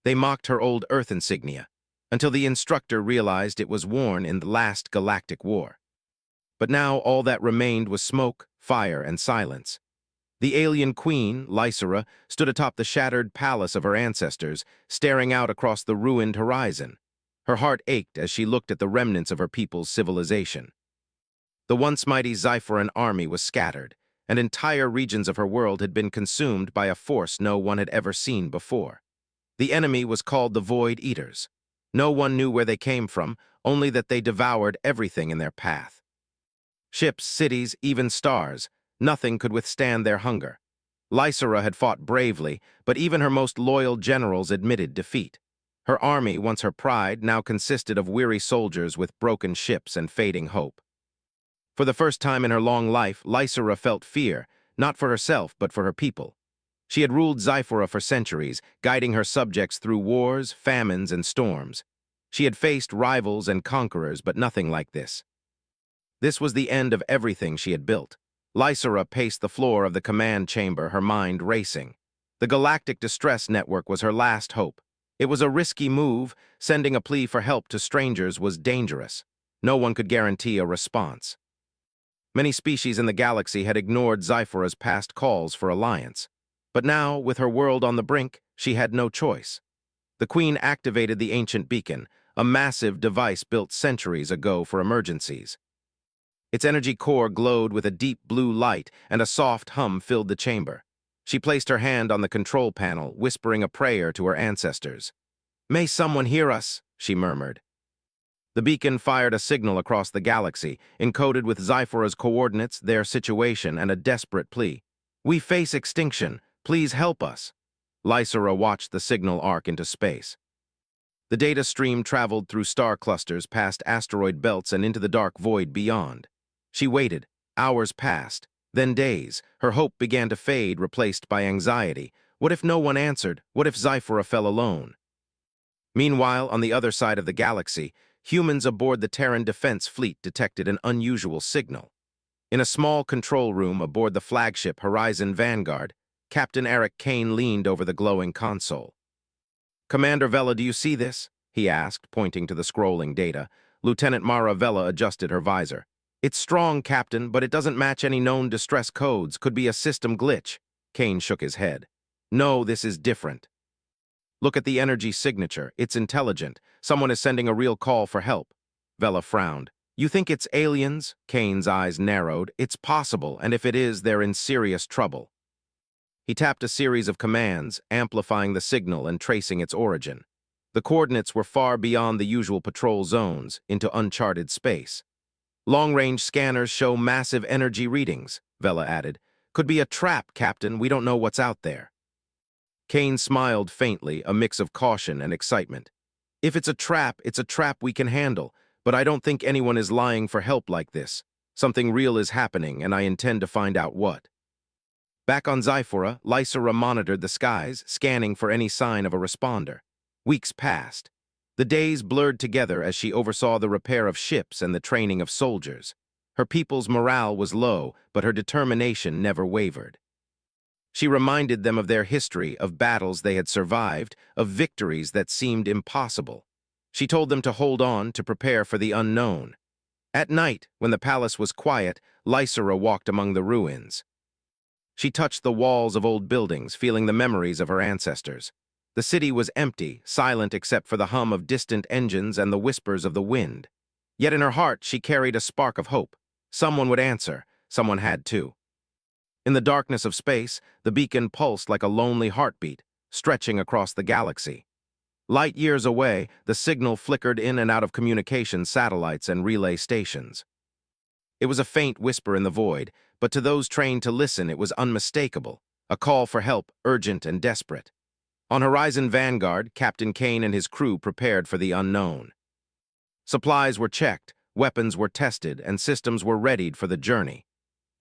They mocked her old Earth insignia, until the Instructor realized it was worn in the last Galactic War. But now all that remained was smoke, fire, and silence. The alien queen, Lysera, stood atop the shattered palace of her ancestors, staring out across the ruined horizon. Her heart ached as she looked at the remnants of her people's civilization. The once mighty Xiforan army was scattered, and entire regions of her world had been consumed by a force no one had ever seen before. The enemy was called the Void Eaters. No one knew where they came from, only that they devoured everything in their path. Ships, cities, even stars, nothing could withstand their hunger. Lysera had fought bravely, but even her most loyal generals admitted defeat. Her army, once her pride, now consisted of weary soldiers with broken ships and fading hope. For the first time in her long life, Lysera felt fear, not for herself but for her people. She had ruled Xiphora for centuries, guiding her subjects through wars, famines, and storms. She had faced rivals and conquerors, but nothing like this. This was the end of everything she had built. Lysera paced the floor of the command chamber, her mind racing. The Galactic Distress Network was her last hope. It was a risky move. Sending a plea for help to strangers was dangerous. No one could guarantee a response. Many species in the galaxy had ignored Xiphora's past calls for alliance. But now, with her world on the brink, she had no choice. The Queen activated the ancient beacon, a massive device built centuries ago for emergencies. Its energy core glowed with a deep blue light, and a soft hum filled the chamber. She placed her hand on the control panel, whispering a prayer to her ancestors. "May someone hear us," she murmured. The beacon fired a signal across the galaxy, encoded with Xiphora's coordinates, their situation, and a desperate plea. "We face extinction. Please help us." Lysera watched the signal arc into space. The data stream traveled through star clusters, past asteroid belts, and into the dark void beyond. She waited. Hours passed, then days. Her hope began to fade, replaced by anxiety. What if no one answered? What if Xiphora fell alone? Meanwhile, on the other side of the galaxy, humans aboard the Terran Defense Fleet detected an unusual signal. In a small control room aboard the flagship Horizon Vanguard, Captain Eric Kane leaned over the glowing console. "Commander Vela, do you see this?" he asked, pointing to the scrolling data. Lieutenant Mara Vela adjusted her visor. "It's strong, Captain, but it doesn't match any known distress codes. Could be a system glitch." Kane shook his head. "No, this is different. Look at the energy signature. It's intelligent. Someone is sending a real call for help." Vela frowned. "You think it's aliens?" Kane's eyes narrowed. "It's possible, and if it is, they're in serious trouble." He tapped a series of commands, amplifying the signal and tracing its origin. The coordinates were far beyond the usual patrol zones, into uncharted space. "Long-range scanners show massive energy readings," Vela added. "Could be a trap, Captain. We don't know what's out there." Kane smiled faintly, a mix of caution and excitement. "If it's a trap we can handle, but I don't think anyone is lying for help like this. Something real is happening, and I intend to find out what." Back on Xiphora, Lysera monitored the skies, scanning for any sign of a responder. Weeks passed. The days blurred together as she oversaw the repair of ships and the training of soldiers. Her people's morale was low, but her determination never wavered. She reminded them of their history, of battles they had survived, of victories that seemed impossible. She told them to hold on, to prepare for the unknown. At night, when the palace was quiet, Lysera walked among the ruins. She touched the walls of old buildings, feeling the memories of her ancestors. The city was empty, silent except for the hum of distant engines and the whispers of the wind. Yet in her heart she carried a spark of hope. Someone would answer. Someone had to. In the darkness of space, the beacon pulsed like a lonely heartbeat, stretching across the galaxy. Light years away, the signal flickered in and out of communication satellites and relay stations. It was a faint whisper in the void, but to those trained to listen it was unmistakable, a call for help, urgent and desperate. On Horizon Vanguard, Captain Kane and his crew prepared for the unknown. Supplies were checked, weapons were tested, and systems were readied for the journey.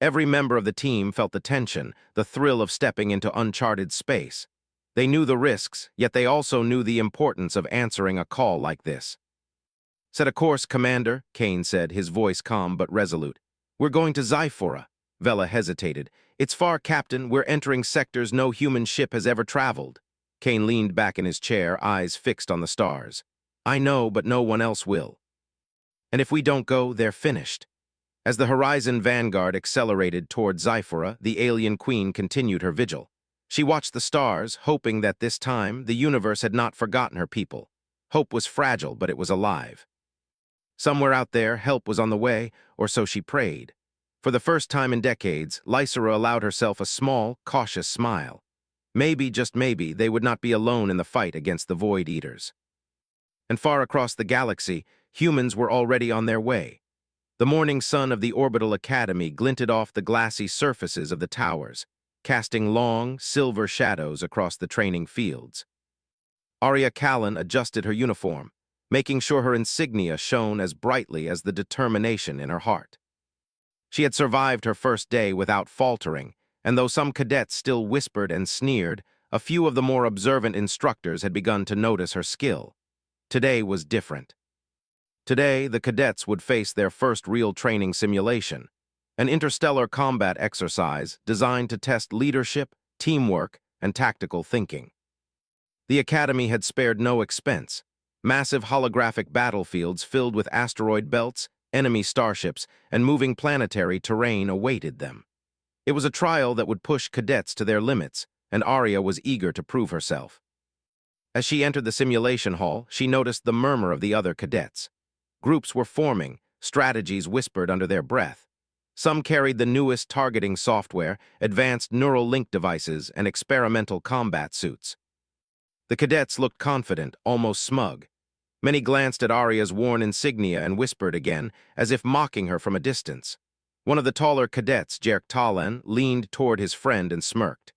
Every member of the team felt the tension, the thrill of stepping into uncharted space. They knew the risks, yet they also knew the importance of answering a call like this. "Set a course, Commander," Kane said, his voice calm but resolute. "We're going to Xiphora." Vela hesitated. "It's far, Captain. We're entering sectors no human ship has ever traveled." Kane leaned back in his chair, eyes fixed on the stars. I know, but no one else will. And if we don't go, they're finished. As the Horizon Vanguard accelerated toward Zyphora, the alien queen continued her vigil. She watched the stars, hoping that this time the universe had not forgotten her people. Hope was fragile, but it was alive. Somewhere out there, help was on the way, or so she prayed. For the first time in decades, Lysera allowed herself a small, cautious smile. Maybe, just maybe, they would not be alone in the fight against the Void Eaters. And far across the galaxy, humans were already on their way. The morning sun of the Orbital Academy glinted off the glassy surfaces of the towers, casting long, silver shadows across the training fields. Arya Callan adjusted her uniform, making sure her insignia shone as brightly as the determination in her heart. She had survived her first day without faltering, and though some cadets still whispered and sneered, a few of the more observant instructors had begun to notice her skill. Today was different. Today, the cadets would face their first real training simulation, an interstellar combat exercise designed to test leadership, teamwork, and tactical thinking. The Academy had spared no expense. Massive holographic battlefields filled with asteroid belts, enemy starships, and moving planetary terrain awaited them. It was a trial that would push cadets to their limits, and Arya was eager to prove herself. As she entered the simulation hall, she noticed the murmur of the other cadets. Groups were forming, strategies whispered under their breath. Some carried the newest targeting software, advanced neural link devices, and experimental combat suits. The cadets looked confident, almost smug. Many glanced at Arya's worn insignia and whispered again, as if mocking her from a distance. One of the taller cadets, Jerk Talan, leaned toward his friend and smirked.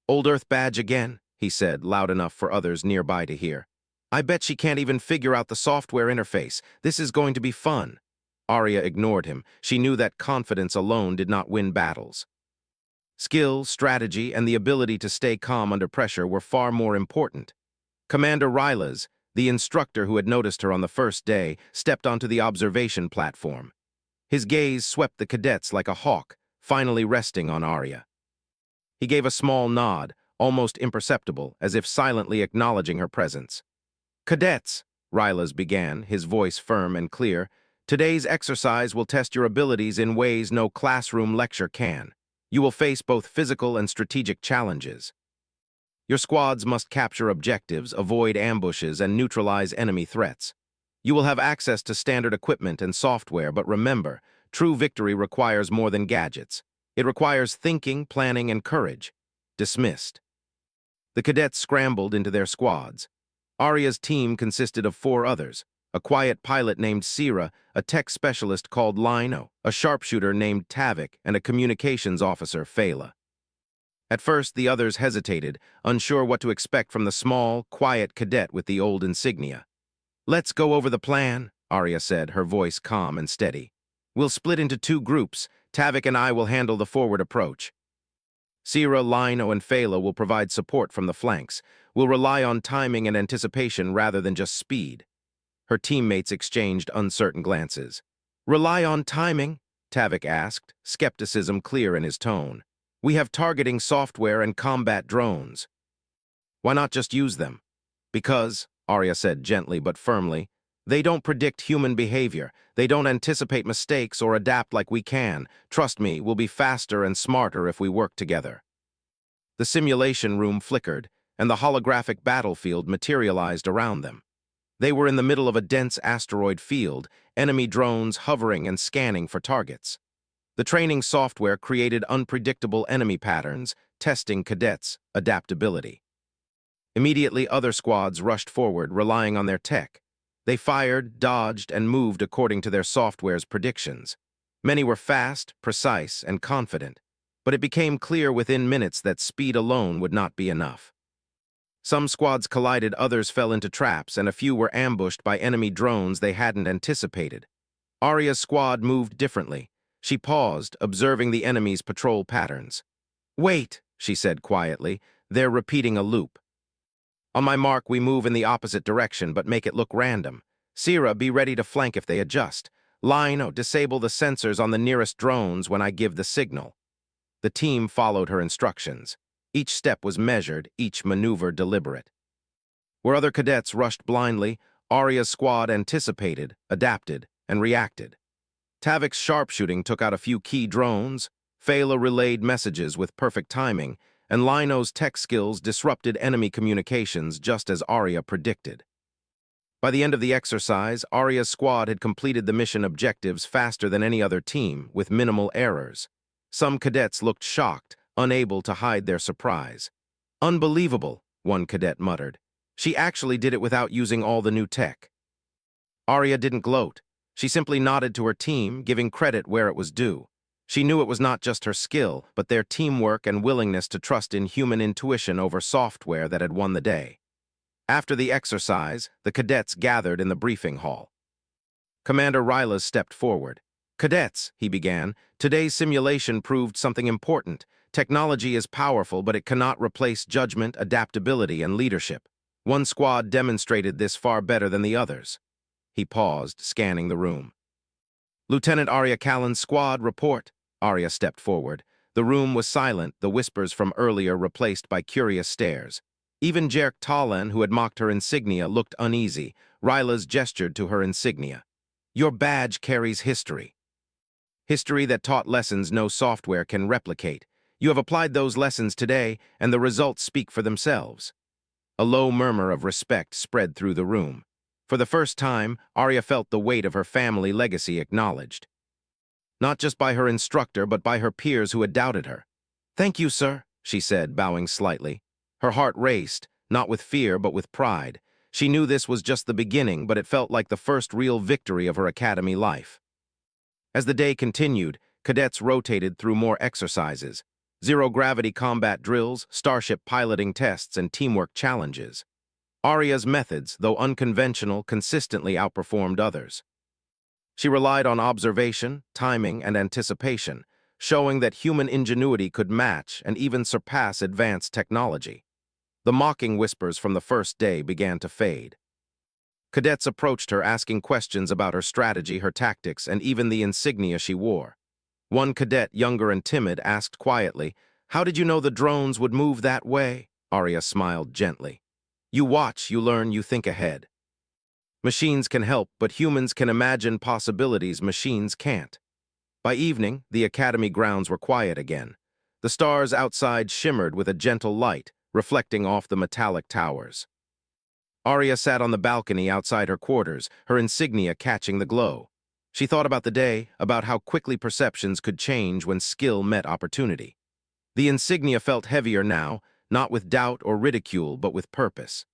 "Old Earth badge again," he said, loud enough for others nearby to hear. "I bet she can't even figure out the software interface. This is going to be fun." Arya ignored him. She knew that confidence alone did not win battles. Skill, strategy, and the ability to stay calm under pressure were far more important. Commander Rylas, the instructor who had noticed her on the first day, stepped onto the observation platform. His gaze swept the cadets like a hawk, finally resting on Arya. He gave a small nod, almost imperceptible, as if silently acknowledging her presence. "Cadets," Rylas began, his voice firm and clear, "today's exercise will test your abilities in ways no classroom lecture can. You will face both physical and strategic challenges. Your squads must capture objectives, avoid ambushes, and neutralize enemy threats. You will have access to standard equipment and software, but remember, true victory requires more than gadgets. It requires thinking, planning, and courage." Dismissed. The cadets scrambled into their squads. Arya's team consisted of 4 others: a quiet pilot named Sira, a tech specialist called Lino, a sharpshooter named Tavik, and a communications officer, Phala. At first, the others hesitated, unsure what to expect from the small, quiet cadet with the old insignia. "Let's go over the plan," Arya said, her voice calm and steady. "We'll split into 2 groups. Tavik and I will handle the forward approach. Sira, Lino, and Phala will provide support from the flanks. We'll rely on timing and anticipation rather than just speed." Her teammates exchanged uncertain glances. "Rely on timing?" Tavik asked, skepticism clear in his tone. "We have targeting software and combat drones. Why not just use them?" "Because," Arya said gently but firmly, "they don't predict human behavior. They don't anticipate mistakes or adapt like we can. Trust me, we'll be faster and smarter if we work together." The simulation room flickered, and the holographic battlefield materialized around them. They were in the middle of a dense asteroid field, enemy drones hovering and scanning for targets. The training software created unpredictable enemy patterns, testing cadets' adaptability. Immediately, other squads rushed forward, relying on their tech. They fired, dodged, and moved according to their software's predictions. Many were fast, precise, and confident, but it became clear within minutes that speed alone would not be enough. Some squads collided, others fell into traps, and a few were ambushed by enemy drones they hadn't anticipated. Arya's squad moved differently. She paused, observing the enemy's patrol patterns. "Wait," she said quietly, "they're repeating a loop. On my mark, we move in the opposite direction, but make it look random. Sira, be ready to flank if they adjust. Lino, disable the sensors on the nearest drones when I give the signal." The team followed her instructions. Each step was measured, each maneuver deliberate. Where other cadets rushed blindly, Arya's squad anticipated, adapted, and reacted. Tavik's sharpshooting took out a few key drones, Phala relayed messages with perfect timing, and Lino's tech skills disrupted enemy communications just as Arya predicted. By the end of the exercise, Arya's squad had completed the mission objectives faster than any other team, with minimal errors. Some cadets looked shocked, unable to hide their surprise. "Unbelievable," one cadet muttered. "She actually did it without using all the new tech." Arya didn't gloat. She simply nodded to her team, giving credit where it was due. She knew it was not just her skill, but their teamwork and willingness to trust in human intuition over software that had won the day. After the exercise, the cadets gathered in the briefing hall. Commander Rylas stepped forward. "Cadets," he began, "today's simulation proved something important. Technology is powerful, but it cannot replace judgment, adaptability, and leadership. One squad demonstrated this far better than the others." He paused, scanning the room. "Lieutenant Arya Callan's squad, report." Arya stepped forward. The room was silent, the whispers from earlier replaced by curious stares. Even Jerk Talan, who had mocked her insignia, looked uneasy. Rylas gestured to her insignia. "Your badge carries history. History that taught lessons no software can replicate. You have applied those lessons today, and the results speak for themselves." A low murmur of respect spread through the room. For the first time, Arya felt the weight of her family legacy acknowledged. Not just by her instructor, but by her peers who had doubted her. "Thank you, sir," she said, bowing slightly. Her heart raced, not with fear, but with pride. She knew this was just the beginning, but it felt like the first real victory of her academy life. As the day continued, cadets rotated through more exercises. Zero-gravity combat drills, starship piloting tests, and teamwork challenges. Arya's methods, though unconventional, consistently outperformed others. She relied on observation, timing, and anticipation, showing that human ingenuity could match and even surpass advanced technology. The mocking whispers from the first day began to fade. Cadets approached her asking questions about her strategy, her tactics, and even the insignia she wore. One cadet, younger and timid, asked quietly, "How did you know the drones would move that way?" Arya smiled gently. "You watch, you learn, you think ahead. Machines can help, but humans can imagine possibilities machines can't." By evening, the academy grounds were quiet again. The stars outside shimmered with a gentle light, reflecting off the metallic towers. Arya sat on the balcony outside her quarters, her insignia catching the glow. She thought about the day, about how quickly perceptions could change when skill met opportunity. The insignia felt heavier now, not with doubt or ridicule, but with purpose.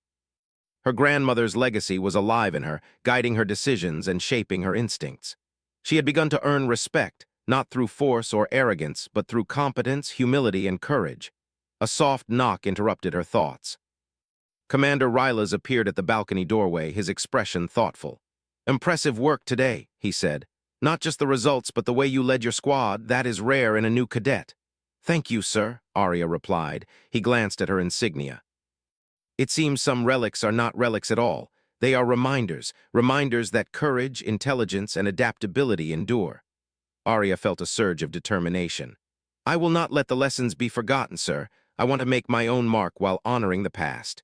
Her grandmother's legacy was alive in her, guiding her decisions and shaping her instincts. She had begun to earn respect, not through force or arrogance, but through competence, humility, and courage. A soft knock interrupted her thoughts. Commander Rylas appeared at the balcony doorway, his expression thoughtful. "Impressive work today," he said. "Not just the results, but the way you led your squad. That is rare in a new cadet." "Thank you, sir," Arya replied. He glanced at her insignia. "It seems some relics are not relics at all. They are reminders, reminders that courage, intelligence, and adaptability endure." Arya felt a surge of determination. "I will not let the lessons be forgotten, sir. I want to make my own mark while honoring the past."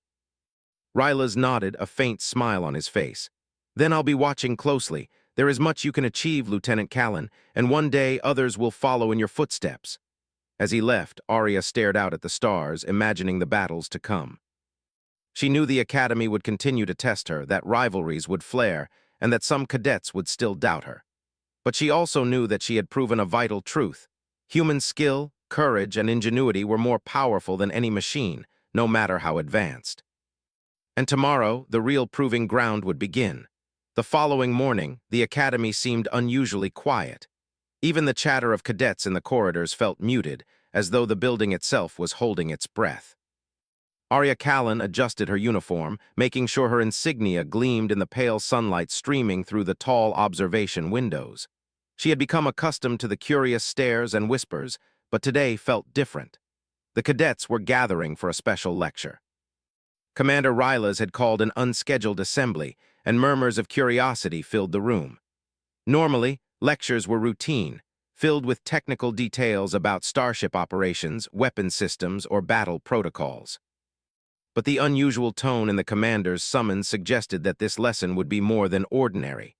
Rylas nodded, a faint smile on his face. "Then I'll be watching closely. There is much you can achieve, Lieutenant Callan, and one day others will follow in your footsteps." As he left, Arya stared out at the stars, imagining the battles to come. She knew the academy would continue to test her, that rivalries would flare, and that some cadets would still doubt her. But she also knew that she had proven a vital truth. Human skill, courage, and ingenuity were more powerful than any machine, no matter how advanced. And tomorrow, the real proving ground would begin. The following morning, the academy seemed unusually quiet. Even the chatter of cadets in the corridors felt muted, as though the building itself was holding its breath. Arya Callan adjusted her uniform, making sure her insignia gleamed in the pale sunlight streaming through the tall observation windows. She had become accustomed to the curious stares and whispers, but today felt different. The cadets were gathering for a special lecture. Commander Rylas had called an unscheduled assembly, and murmurs of curiosity filled the room. Normally, lectures were routine. filled with technical details about starship operations, weapon systems, or battle protocols. But the unusual tone in the commander's summons suggested that this lesson would be more than ordinary.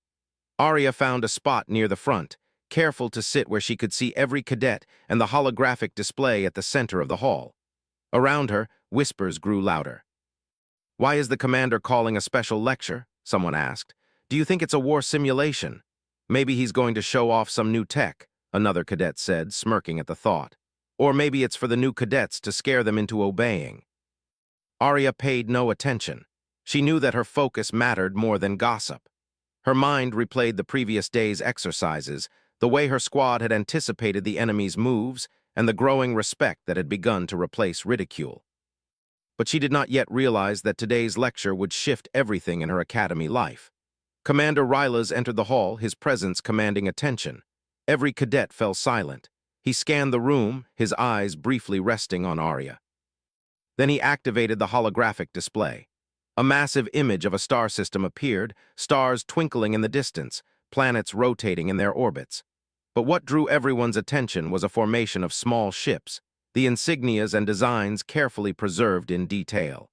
Arya found a spot near the front, careful to sit where she could see every cadet and the holographic display at the center of the hall. Around her, whispers grew louder. "Why is the commander calling a special lecture?" someone asked. "Do you think it's a war simulation? Maybe he's going to show off some new tech," another cadet said, smirking at the thought. "Or maybe it's for the new cadets to scare them into obeying." Arya paid no attention. She knew that her focus mattered more than gossip. Her mind replayed the previous day's exercises, the way her squad had anticipated the enemy's moves, and the growing respect that had begun to replace ridicule. But she did not yet realize that today's lecture would shift everything in her academy life. Commander Rylas entered the hall, his presence commanding attention. Every cadet fell silent. He scanned the room, his eyes briefly resting on Arya. Then he activated the holographic display. A massive image of a star system appeared, stars twinkling in the distance, planets rotating in their orbits. But what drew everyone's attention was a formation of small ships, the insignias and designs carefully preserved in detail.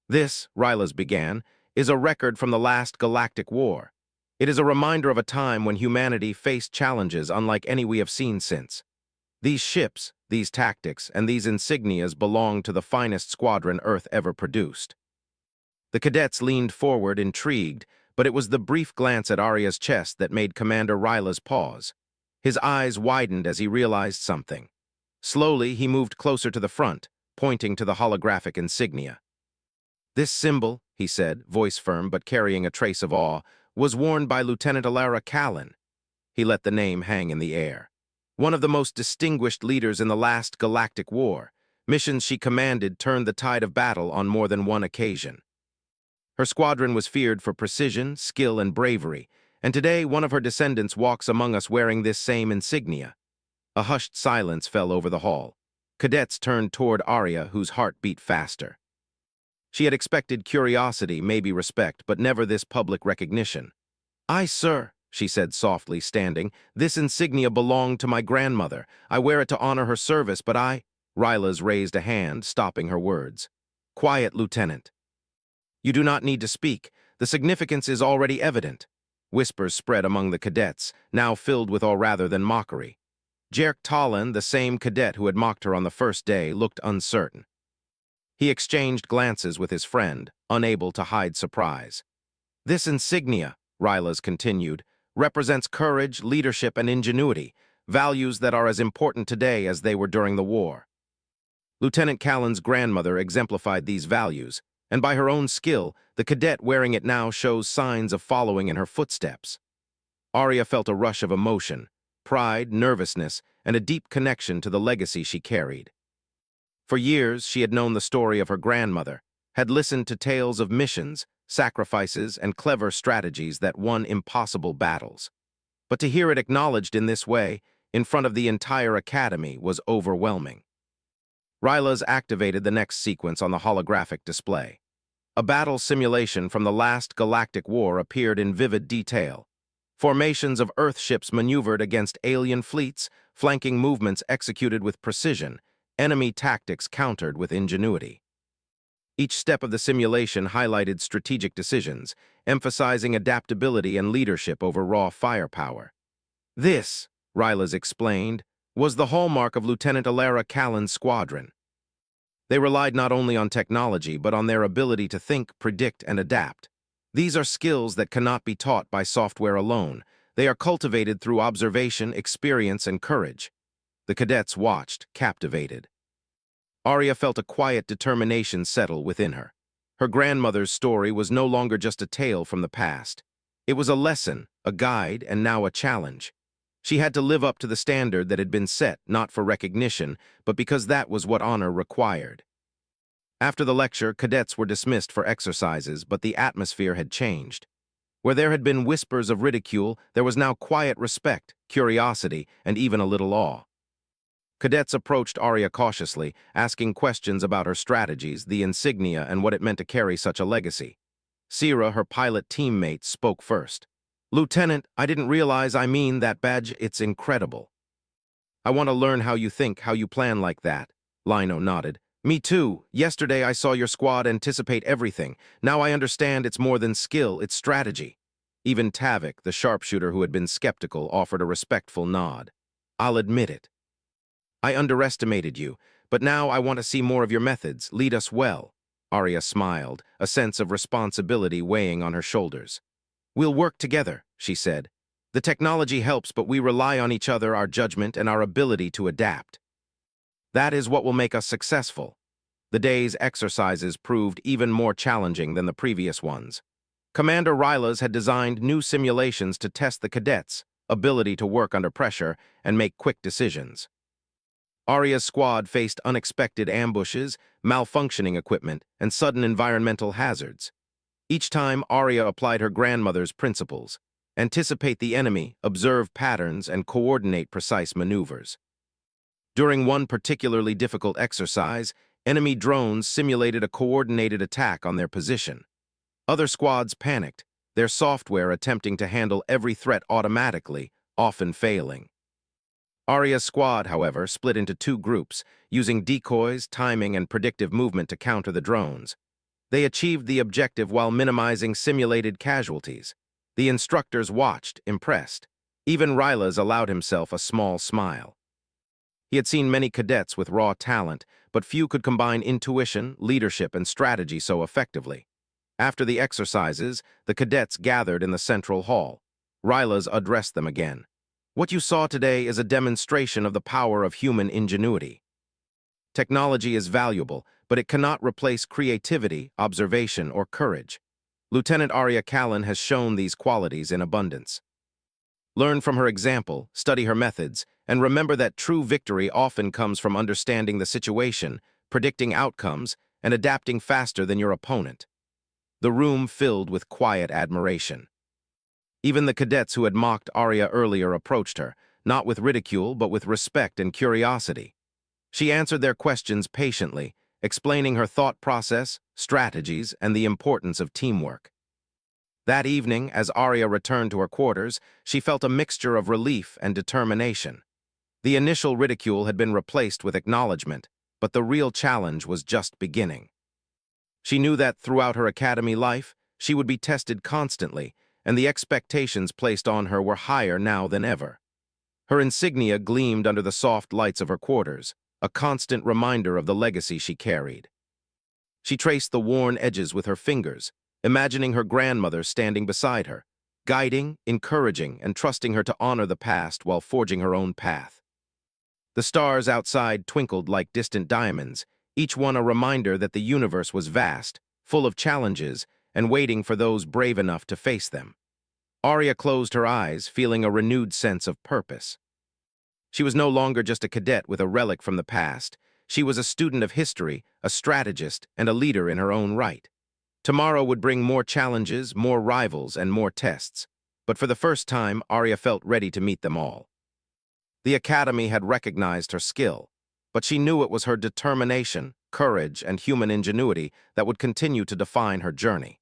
"This," Rylas began, "is a record from the last Galactic War. It is a reminder of a time when humanity faced challenges unlike any we have seen since. These ships, these tactics, and these insignias belong to the finest squadron Earth ever produced." The cadets leaned forward, intrigued, but it was the brief glance at Arya's chest that made Commander Rylas pause. His eyes widened as he realized something. Slowly, he moved closer to the front, pointing to the holographic insignia. "This symbol," he said, voice firm but carrying a trace of awe, "was worn by Lieutenant Alara Callan." He let the name hang in the air. "One of the most distinguished leaders in the last Galactic War. Missions she commanded turned the tide of battle on more than one occasion. Her squadron was feared for precision, skill, and bravery, and today one of her descendants walks among us wearing this same insignia." A hushed silence fell over the hall. Cadets turned toward Arya, whose heart beat faster. She had expected curiosity, maybe respect, but never this public recognition. "Aye, sir," she said softly, standing. "This insignia belonged to my grandmother. I wear it to honor her service, but I—" Rylas raised a hand, stopping her words. "Quiet, Lieutenant. You do not need to speak. The significance is already evident." Whispers spread among the cadets, now filled with awe rather than mockery. Jerk Talon, the same cadet who had mocked her on the first day, looked uncertain. He exchanged glances with his friend, unable to hide surprise. "This insignia," Rylas continued, "represents courage, leadership, and ingenuity, values that are as important today as they were during the war." Lieutenant Callan's grandmother exemplified these values, and by her own skill, the cadet wearing it now shows signs of following in her footsteps. Arya felt a rush of emotion, pride, nervousness, and a deep connection to the legacy she carried. For years, she had known the story of her grandmother, had listened to tales of missions, sacrifices, and clever strategies that won impossible battles. But to hear it acknowledged in this way, in front of the entire academy, was overwhelming. Rylas activated the next sequence on the holographic display. A battle simulation from the last Galactic War appeared in vivid detail. Formations of Earth ships maneuvered against alien fleets, flanking movements executed with precision, enemy tactics countered with ingenuity. Each step of the simulation highlighted strategic decisions, emphasizing adaptability and leadership over raw firepower. "This," Rylas explained, "was the hallmark of Lieutenant Alara Callan's squadron. They relied not only on technology, but on their ability to think, predict, and adapt. These are skills that cannot be taught by software alone. They are cultivated through observation, experience, and courage." The cadets watched, captivated. Arya felt a quiet determination settle within her. Her grandmother's story was no longer just a tale from the past. It was a lesson, a guide, and now a challenge. She had to live up to the standard that had been set, not for recognition, but because that was what honor required. After the lecture, cadets were dismissed for exercises, but the atmosphere had changed. Where there had been whispers of ridicule, there was now quiet respect, curiosity, and even a little awe. Cadets approached Arya cautiously, asking questions about her strategies, the insignia, and what it meant to carry such a legacy. Sira, her pilot teammate, spoke first. "Lieutenant, I didn't realize that badge, it's incredible." I want to learn how you think, how you plan like that. Lino nodded. Me too. Yesterday I saw your squad anticipate everything. Now I understand it's more than skill, it's strategy. Even Tavik, the sharpshooter who had been skeptical, offered a respectful nod. I'll admit it. I underestimated you, but now I want to see more of your methods. Lead us well. Arya smiled, a sense of responsibility weighing on her shoulders. We'll work together, she said. The technology helps, but we rely on each other, our judgment, and our ability to adapt. That is what will make us successful. The day's exercises proved even more challenging than the previous ones. Commander Rylas had designed new simulations to test the cadets' ability to work under pressure and make quick decisions. Arya's squad faced unexpected ambushes, malfunctioning equipment, and sudden environmental hazards. Each time, Arya applied her grandmother's principles: anticipate the enemy, observe patterns, and coordinate precise maneuvers. During one particularly difficult exercise, enemy drones simulated a coordinated attack on their position. Other squads panicked, their software attempting to handle every threat automatically, often failing. Arya's squad, however, split into two groups, using decoys, timing, and predictive movement to counter the drones. They achieved the objective while minimizing simulated casualties. The instructors watched, impressed. Even Rylas allowed himself a small smile. He had seen many cadets with raw talent, but few could combine intuition, leadership, and strategy so effectively. After the exercises, the cadets gathered in the central hall. Rylas addressed them again. What you saw today is a demonstration of the power of human ingenuity. Technology is valuable, but it cannot replace creativity, observation, or courage. Lieutenant Arya Callan has shown these qualities in abundance. Learn from her example, study her methods, and remember that true victory often comes from understanding the situation, predicting outcomes, and adapting faster than your opponent. The room filled with quiet admiration. Even the cadets who had mocked Arya earlier approached her, not with ridicule but with respect and curiosity. She answered their questions patiently, explaining her thought process, strategies, and the importance of teamwork. That evening, as Arya returned to her quarters, she felt a mixture of relief and determination. The initial ridicule had been replaced with acknowledgement, but the real challenge was just beginning. She knew that throughout her academy life, she would be tested constantly, and the expectations placed on her were higher now than ever. Her insignia gleamed under the soft lights of her quarters, a constant reminder of the legacy she carried. She traced the worn edges with her fingers, imagining her grandmother standing beside her, guiding, encouraging, and trusting her to honor the past while forging her own path. The stars outside twinkled like distant diamonds, each one a reminder that the universe was vast, full of challenges, and waiting for those brave enough to face them. Arya closed her eyes, feeling a renewed sense of purpose. She was no longer just a cadet with a relic from the past. She was a student of history, a strategist, and a leader in her own right. Tomorrow would bring more challenges, more rivals, and more tests. But for the first time, Arya felt ready to meet them all. The Academy had recognized her skill, but she knew it was her determination, courage, and human ingenuity that would continue to define her journey.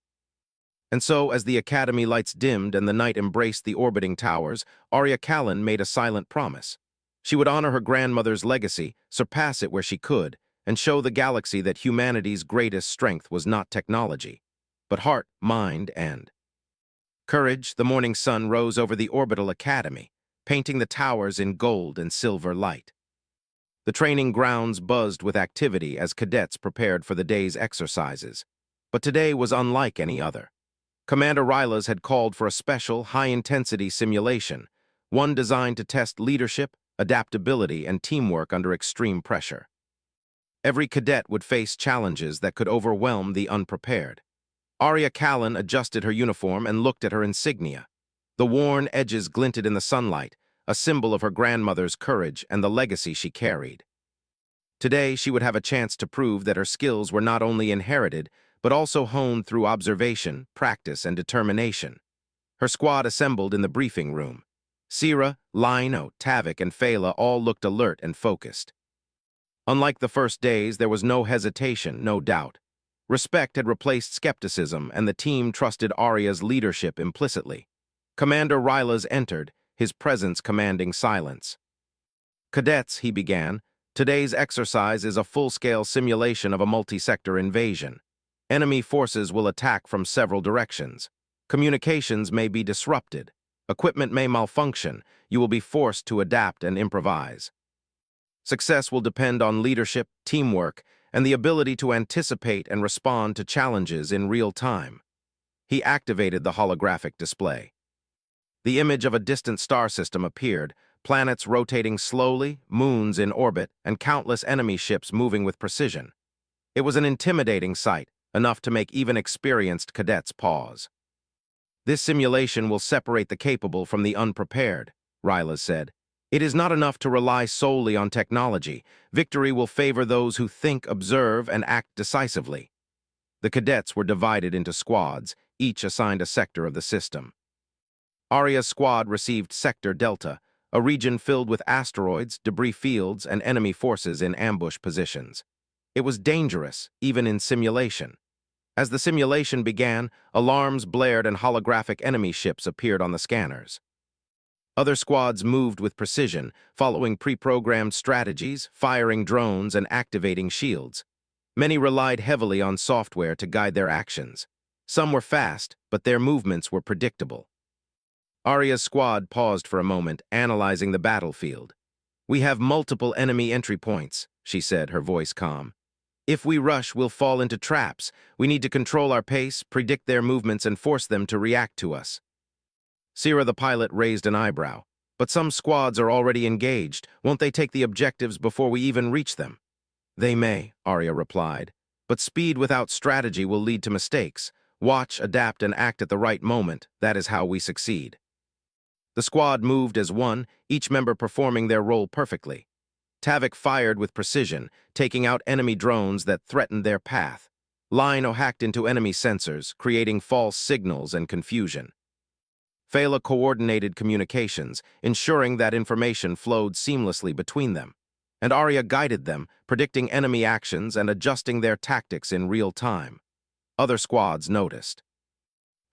And so, as the Academy lights dimmed and the night embraced the orbiting towers, Arya Callan made a silent promise. She would honor her grandmother's legacy, surpass it where she could, and show the galaxy that humanity's greatest strength was not technology, but heart, mind, and courage. The morning sun rose over the orbital academy, painting the towers in gold and silver light. The training grounds buzzed with activity as cadets prepared for the day's exercises. But today was unlike any other. Commander Rylas had called for a special, high-intensity simulation, one designed to test leadership, adaptability, and teamwork under extreme pressure. Every cadet would face challenges that could overwhelm the unprepared. Arya Callan adjusted her uniform and looked at her insignia. The worn edges glinted in the sunlight, a symbol of her grandmother's courage and the legacy she carried. Today, she would have a chance to prove that her skills were not only inherited, but also honed through observation, practice, and determination. Her squad assembled in the briefing room. Sira, Lino, Tavik, and Fela all looked alert and focused. Unlike the first days, there was no hesitation, no doubt. Respect had replaced skepticism, and the team trusted Arya's leadership implicitly. Commander Rylas entered, his presence commanding silence. Cadets, he began, today's exercise is a full-scale simulation of a multi-sector invasion. Enemy forces will attack from several directions. Communications may be disrupted. Equipment may malfunction. You will be forced to adapt and improvise. Success will depend on leadership, teamwork, and the ability to anticipate and respond to challenges in real time. He activated the holographic display. The image of a distant star system appeared, planets rotating slowly, moons in orbit, and countless enemy ships moving with precision. It was an intimidating sight, enough to make even experienced cadets pause. This simulation will separate the capable from the unprepared, Rylas said. It is not enough to rely solely on technology. Victory will favor those who think, observe, and act decisively. The cadets were divided into squads, each assigned a sector of the system. Arya's squad received Sector Delta, a region filled with asteroids, debris fields, and enemy forces in ambush positions. It was dangerous, even in simulation. As the simulation began, alarms blared and holographic enemy ships appeared on the scanners. Other squads moved with precision, following pre-programmed strategies, firing drones, and activating shields. Many relied heavily on software to guide their actions. Some were fast, but their movements were predictable. Arya's squad paused for a moment, analyzing the battlefield. "We have multiple enemy entry points," she said, her voice calm. "If we rush, we'll fall into traps. We need to control our pace, predict their movements, and force them to react to us." Sira the pilot raised an eyebrow. "But some squads are already engaged. Won't they take the objectives before we even reach them?" "They may," Arya replied. "But speed without strategy will lead to mistakes. Watch, adapt, and act at the right moment. That is how we succeed." The squad moved as one, each member performing their role perfectly. Tavik fired with precision, taking out enemy drones that threatened their path. Lino hacked into enemy sensors, creating false signals and confusion. Phala coordinated communications, ensuring that information flowed seamlessly between them. And Arya guided them, predicting enemy actions and adjusting their tactics in real time. Other squads noticed.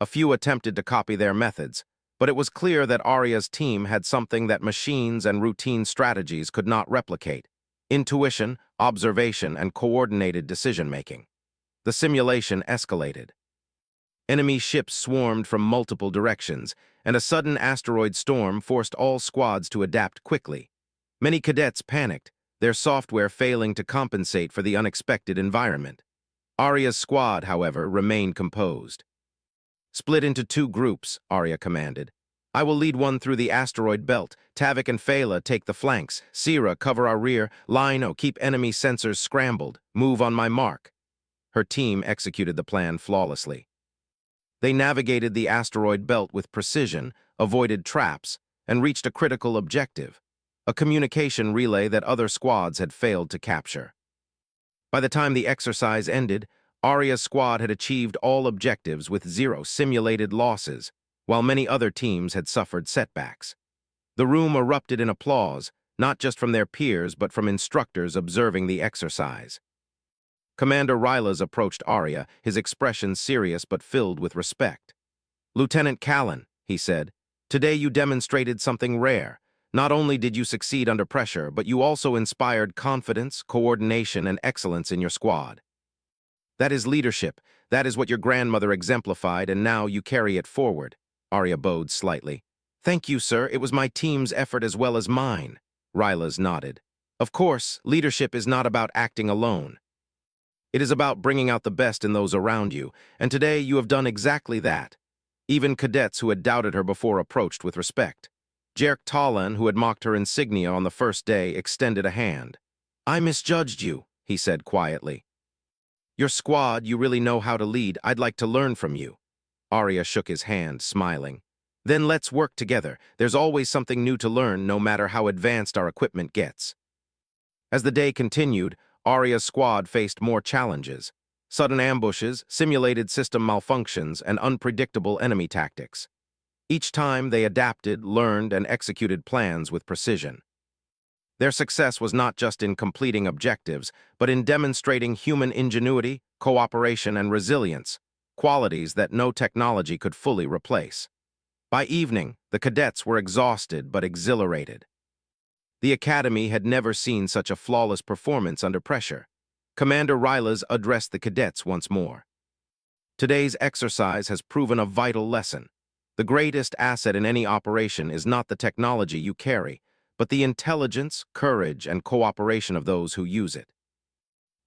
A few attempted to copy their methods, but it was clear that Arya's team had something that machines and routine strategies could not replicate: intuition, observation, and coordinated decision-making. The simulation escalated. Enemy ships swarmed from multiple directions, and a sudden asteroid storm forced all squads to adapt quickly. Many cadets panicked, their software failing to compensate for the unexpected environment. Arya's squad, however, remained composed. "Split into two groups," Arya commanded. "I will lead one through the asteroid belt. Tavik and Phala take the flanks. Sira, cover our rear. Lino, keep enemy sensors scrambled. Move on my mark." Her team executed the plan flawlessly. They navigated the asteroid belt with precision, avoided traps, and reached a critical objective: a communication relay that other squads had failed to capture. By the time the exercise ended, Arya's squad had achieved all objectives with 0 simulated losses, while many other teams had suffered setbacks. The room erupted in applause, not just from their peers but from instructors observing the exercise. Commander Rylas approached Arya, his expression serious but filled with respect. "Lieutenant Callan," he said, "today you demonstrated something rare. Not only did you succeed under pressure, but you also inspired confidence, coordination, and excellence in your squad. That is leadership. That is what your grandmother exemplified, and now you carry it forward." Arya bowed slightly. "Thank you, sir. It was my team's effort as well as mine." Rylas nodded. "Of course, leadership is not about acting alone. It is about bringing out the best in those around you, and today you have done exactly that." Even cadets who had doubted her before approached with respect. Jerk Talan, who had mocked her insignia on the first day, extended a hand. "I misjudged you," he said quietly. "Your squad, you really know how to lead. I'd like to learn from you." Arya shook his hand, smiling. "Then let's work together. There's always something new to learn, no matter how advanced our equipment gets." As the day continued, Arya's squad faced more challenges: sudden ambushes, simulated system malfunctions, and unpredictable enemy tactics. Each time they adapted, learned, and executed plans with precision. Their success was not just in completing objectives, but in demonstrating human ingenuity, cooperation, and resilience, qualities that no technology could fully replace. By evening, the cadets were exhausted but exhilarated. The Academy had never seen such a flawless performance under pressure. Commander Rylas addressed the cadets once more. Today's exercise has proven a vital lesson. The greatest asset in any operation is not the technology you carry, but the intelligence, courage, and cooperation of those who use it.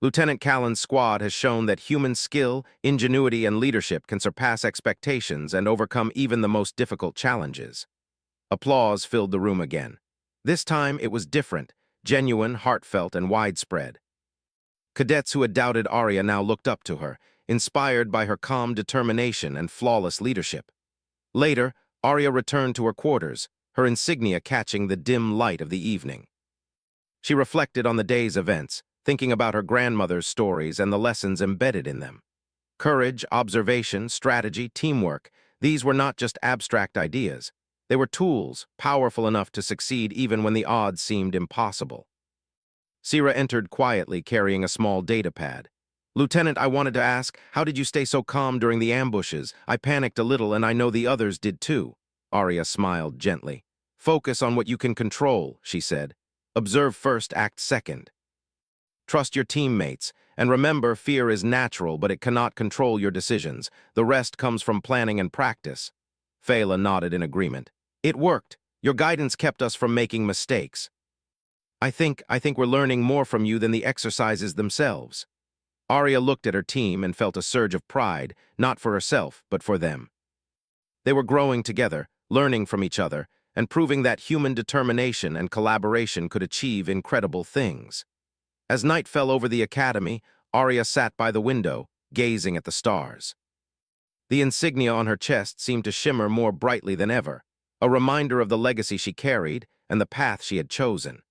Lieutenant Callan's squad has shown that human skill, ingenuity, and leadership can surpass expectations and overcome even the most difficult challenges. Applause filled the room again. This time it was different, genuine, heartfelt, and widespread. Cadets who had doubted Arya now looked up to her, inspired by her calm determination and flawless leadership. Later, Arya returned to her quarters, her insignia catching the dim light of the evening. She reflected on the day's events, thinking about her grandmother's stories and the lessons embedded in them. Courage, observation, strategy, teamwork, these were not just abstract ideas. They were tools, powerful enough to succeed even when the odds seemed impossible. Sira entered quietly, carrying a small data pad. "Lieutenant, I wanted to ask, how did you stay so calm during the ambushes? I panicked a little, and I know the others did too." Arya smiled gently. "Focus on what you can control," she said. "Observe first, act second. Trust your teammates, and remember, fear is natural, but it cannot control your decisions. The rest comes from planning and practice." Fela nodded in agreement. "It worked. Your guidance kept us from making mistakes. I think we're learning more from you than the exercises themselves." Arya looked at her team and felt a surge of pride, not for herself, but for them. They were growing together, learning from each other, and proving that human determination and collaboration could achieve incredible things. As night fell over the academy, Arya sat by the window, gazing at the stars. The insignia on her chest seemed to shimmer more brightly than ever, a reminder of the legacy she carried and the path she had chosen.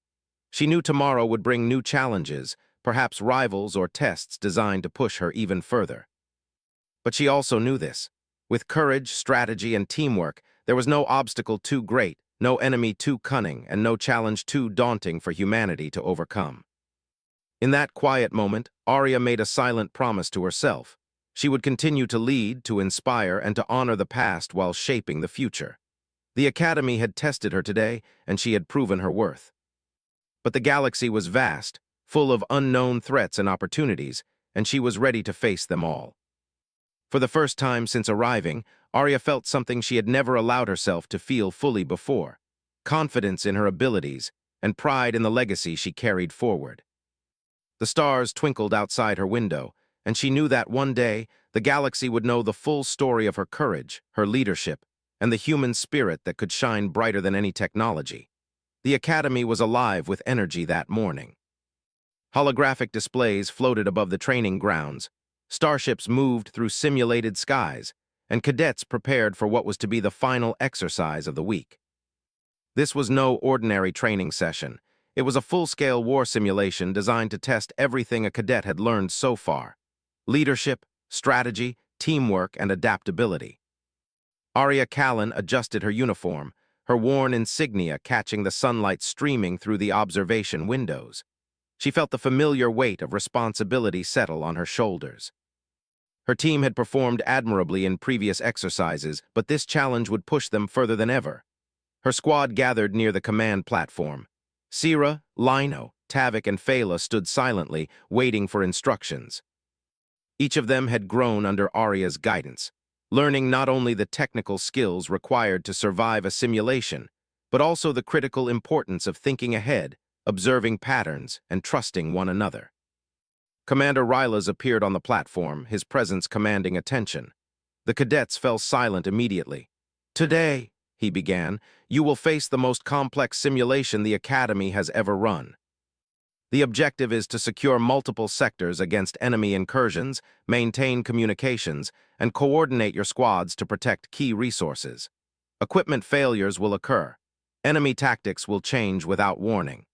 She knew tomorrow would bring new challenges, perhaps rivals or tests designed to push her even further. But she also knew this. With courage, strategy, and teamwork, there was no obstacle too great, no enemy too cunning, and no challenge too daunting for humanity to overcome. In that quiet moment, Arya made a silent promise to herself. She would continue to lead, to inspire, and to honor the past while shaping the future. The Academy had tested her today, and she had proven her worth. But the galaxy was vast, full of unknown threats and opportunities, and she was ready to face them all. For the first time since arriving, Arya felt something she had never allowed herself to feel fully before: confidence in her abilities and pride in the legacy she carried forward. The stars twinkled outside her window, and she knew that one day the galaxy would know the full story of her courage, her leadership, and the human spirit that could shine brighter than any technology. The Academy was alive with energy that morning. Holographic displays floated above the training grounds, starships moved through simulated skies, and cadets prepared for what was to be the final exercise of the week. This was no ordinary training session. It was a full-scale war simulation designed to test everything a cadet had learned so far: leadership, strategy, teamwork, and adaptability. Arya Callan adjusted her uniform, her worn insignia catching the sunlight streaming through the observation windows. She felt the familiar weight of responsibility settle on her shoulders. Her team had performed admirably in previous exercises, but this challenge would push them further than ever. Her squad gathered near the command platform. Sira, Lino, Tavik, and Fela stood silently, waiting for instructions. Each of them had grown under Arya's guidance, learning not only the technical skills required to survive a simulation, but also the critical importance of thinking ahead, observing patterns, and trusting one another. Commander Rylas appeared on the platform, his presence commanding attention. The cadets fell silent immediately. "Today," he began, "you will face the most complex simulation the Academy has ever run. The objective is to secure multiple sectors against enemy incursions, maintain communications, and coordinate your squads to protect key resources. Equipment failures will occur. Enemy tactics will change without warning.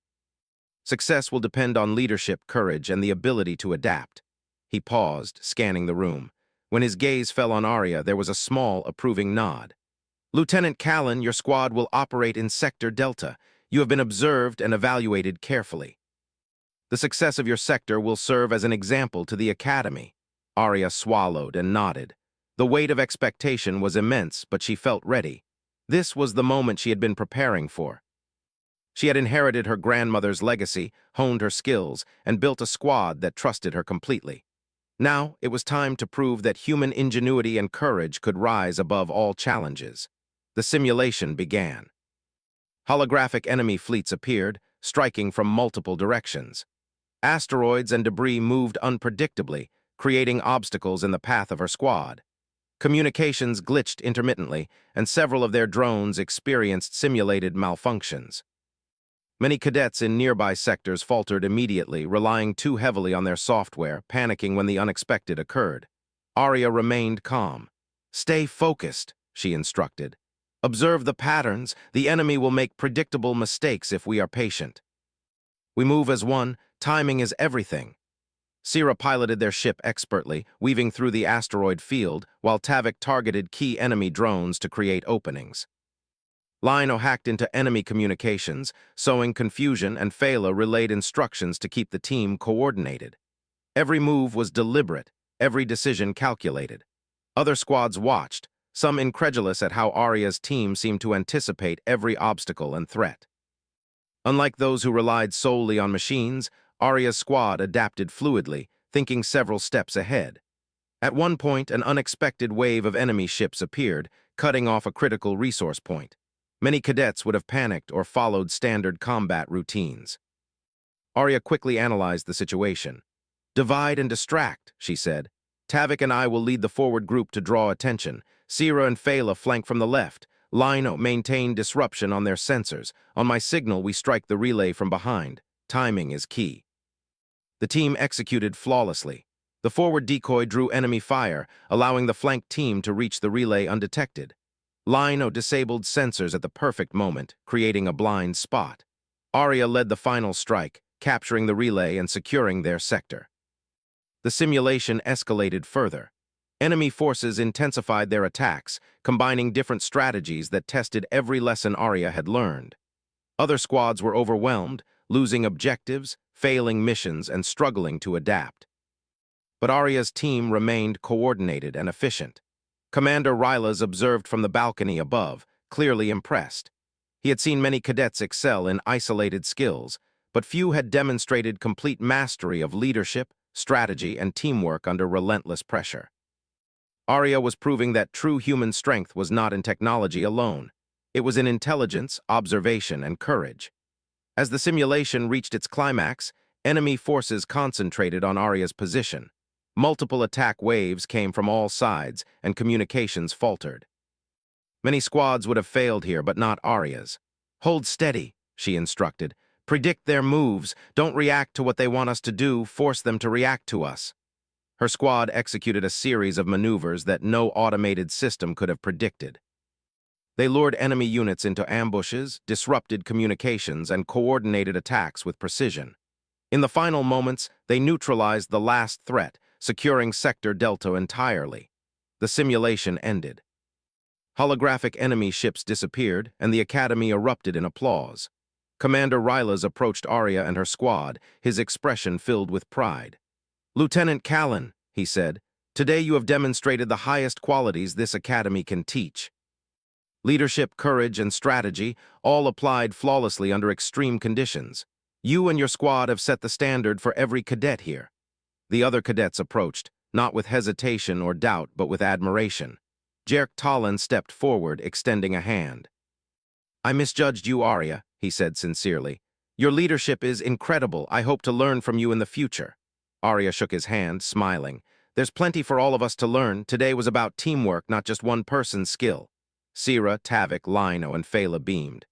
Success will depend on leadership, courage, and the ability to adapt." He paused, scanning the room. When his gaze fell on Arya, there was a small, approving nod. "Lieutenant Callan, your squad will operate in Sector Delta. You have been observed and evaluated carefully. The success of your sector will serve as an example to the Academy." Arya swallowed and nodded. The weight of expectation was immense, but she felt ready. This was the moment she had been preparing for. She had inherited her grandmother's legacy, honed her skills, and built a squad that trusted her completely. Now, it was time to prove that human ingenuity and courage could rise above all challenges. The simulation began. Holographic enemy fleets appeared, striking from multiple directions. Asteroids and debris moved unpredictably, creating obstacles in the path of her squad. Communications glitched intermittently, and several of their drones experienced simulated malfunctions. Many cadets in nearby sectors faltered immediately, relying too heavily on their software, panicking when the unexpected occurred. Arya remained calm. "Stay focused," she instructed. "Observe the patterns. The enemy will make predictable mistakes if we are patient. We move as one. Timing is everything." Sira piloted their ship expertly, weaving through the asteroid field, while Tavik targeted key enemy drones to create openings. Lino hacked into enemy communications, sowing confusion, and Phala relayed instructions to keep the team coordinated. Every move was deliberate, every decision calculated. Other squads watched, some incredulous at how Arya's team seemed to anticipate every obstacle and threat. Unlike those who relied solely on machines, Arya's squad adapted fluidly, thinking several steps ahead. At one point, an unexpected wave of enemy ships appeared, cutting off a critical resource point. Many cadets would have panicked or followed standard combat routines. Arya quickly analyzed the situation. "Divide and distract," she said. "Tavik and I will lead the forward group to draw attention. Sira and Phala flank from the left. Lino maintain disruption on their sensors. On my signal, we strike the relay from behind. Timing is key." The team executed flawlessly. The forward decoy drew enemy fire, allowing the flank team to reach the relay undetected. Lino disabled sensors at the perfect moment, creating a blind spot. Arya led the final strike, capturing the relay and securing their sector. The simulation escalated further. Enemy forces intensified their attacks, combining different strategies that tested every lesson Arya had learned. Other squads were overwhelmed, losing objectives, failing missions, and struggling to adapt. But Arya's team remained coordinated and efficient. Commander Rylas observed from the balcony above, clearly impressed. He had seen many cadets excel in isolated skills, but few had demonstrated complete mastery of leadership, strategy, and teamwork under relentless pressure. Arya was proving that true human strength was not in technology alone. It was in intelligence, observation, and courage. As the simulation reached its climax, enemy forces concentrated on Arya's position. Multiple attack waves came from all sides, and communications faltered. Many squads would have failed here, but not Arya's. "Hold steady," she instructed. "Predict their moves. Don't react to what they want us to do, force them to react to us." Her squad executed a series of maneuvers that no automated system could have predicted. They lured enemy units into ambushes, disrupted communications, and coordinated attacks with precision. In the final moments, they neutralized the last threat, securing Sector Delta entirely. The simulation ended. Holographic enemy ships disappeared, and the Academy erupted in applause. Commander Rylas approached Arya and her squad, his expression filled with pride. "Lieutenant Callan," he said, "today you have demonstrated the highest qualities this academy can teach. Leadership, courage, and strategy, all applied flawlessly under extreme conditions. You and your squad have set the standard for every cadet here." The other cadets approached, not with hesitation or doubt, but with admiration. Jerk Talon stepped forward, extending a hand. "I misjudged you, Arya," he said sincerely. "Your leadership is incredible. I hope to learn from you in the future." Arya shook his hand, smiling. "There's plenty for all of us to learn. Today was about teamwork, not just one person's skill." Sira, Tavik, Lino, and Phala beamed.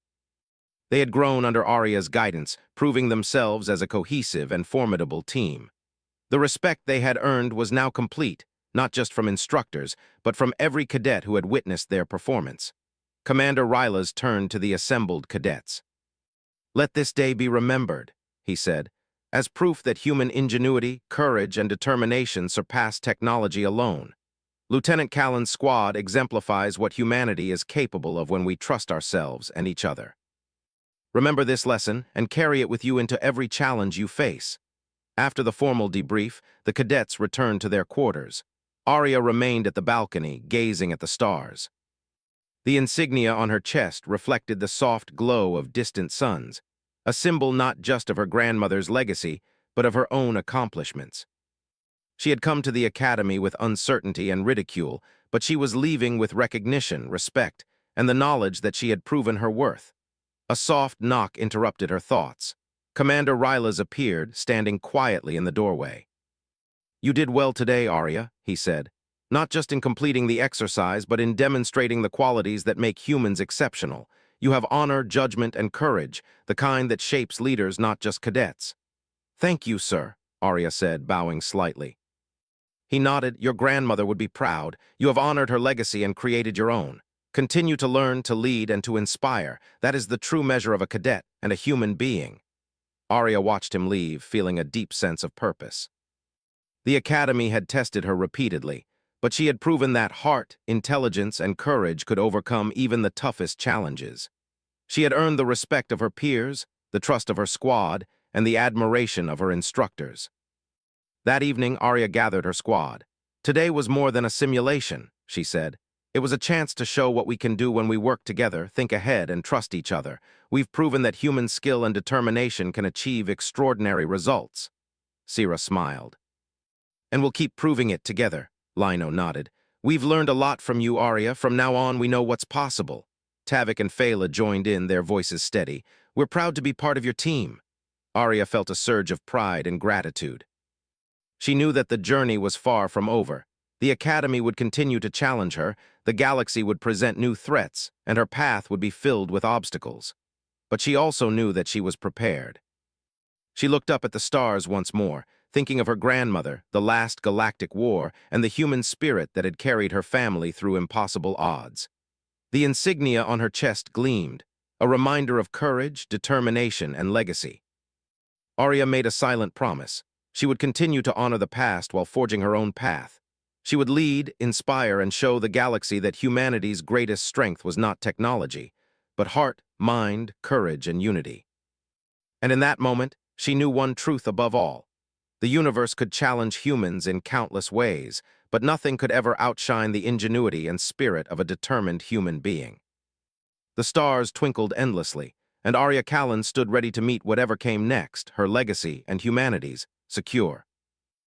They had grown under Arya's guidance, proving themselves as a cohesive and formidable team. The respect they had earned was now complete, not just from instructors, but from every cadet who had witnessed their performance. Commander Rylas turned to the assembled cadets. "Let this day be remembered," he said, "as proof that human ingenuity, courage, and determination surpass technology alone. Lieutenant Callan's squad exemplifies what humanity is capable of when we trust ourselves and each other. Remember this lesson and carry it with you into every challenge you face." After the formal debrief, the cadets returned to their quarters. Arya remained at the balcony, gazing at the stars. The insignia on her chest reflected the soft glow of distant suns, a symbol not just of her grandmother's legacy, but of her own accomplishments. She had come to the academy with uncertainty and ridicule, but she was leaving with recognition, respect, and the knowledge that she had proven her worth. A soft knock interrupted her thoughts. Commander Rylas appeared, standing quietly in the doorway. "You did well today, Arya," he said, "not just in completing the exercise, but in demonstrating the qualities that make humans exceptional. You have honor, judgment, and courage, the kind that shapes leaders, not just cadets." "Thank you, sir," Arya said, bowing slightly. He nodded. "Your grandmother would be proud. You have honored her legacy and created your own. Continue to learn, to lead, and to inspire. That is the true measure of a cadet and a human being." Arya watched him leave, feeling a deep sense of purpose. The academy had tested her repeatedly, but she had proven that heart, intelligence, and courage could overcome even the toughest challenges. She had earned the respect of her peers, the trust of her squad, and the admiration of her instructors. That evening, Arya gathered her squad. "Today was more than a simulation," she said. "It was a chance to show what we can do when we work together, think ahead, and trust each other. We've proven that human skill and determination can achieve extraordinary results." Sira smiled. "And we'll keep proving it together," Lino nodded. "We've learned a lot from you, Arya. From now on, we know what's possible." Tavik and Fela joined in, their voices steady. "We're proud to be part of your team." Arya felt a surge of pride and gratitude. She knew that the journey was far from over. The Academy would continue to challenge her, the galaxy would present new threats, and her path would be filled with obstacles. But she also knew that she was prepared. She looked up at the stars once more, thinking of her grandmother, the last galactic war, and the human spirit that had carried her family through impossible odds. The insignia on her chest gleamed, a reminder of courage, determination, and legacy. Arya made a silent promise. She would continue to honor the past while forging her own path. She would lead, inspire, and show the galaxy that humanity's greatest strength was not technology, but heart, mind, courage, and unity. And in that moment, she knew one truth above all. The universe could challenge humans in countless ways, but nothing could ever outshine the ingenuity and spirit of a determined human being. The stars twinkled endlessly, and Arya Callan stood ready to meet whatever came next, her legacy and humanity's, secure.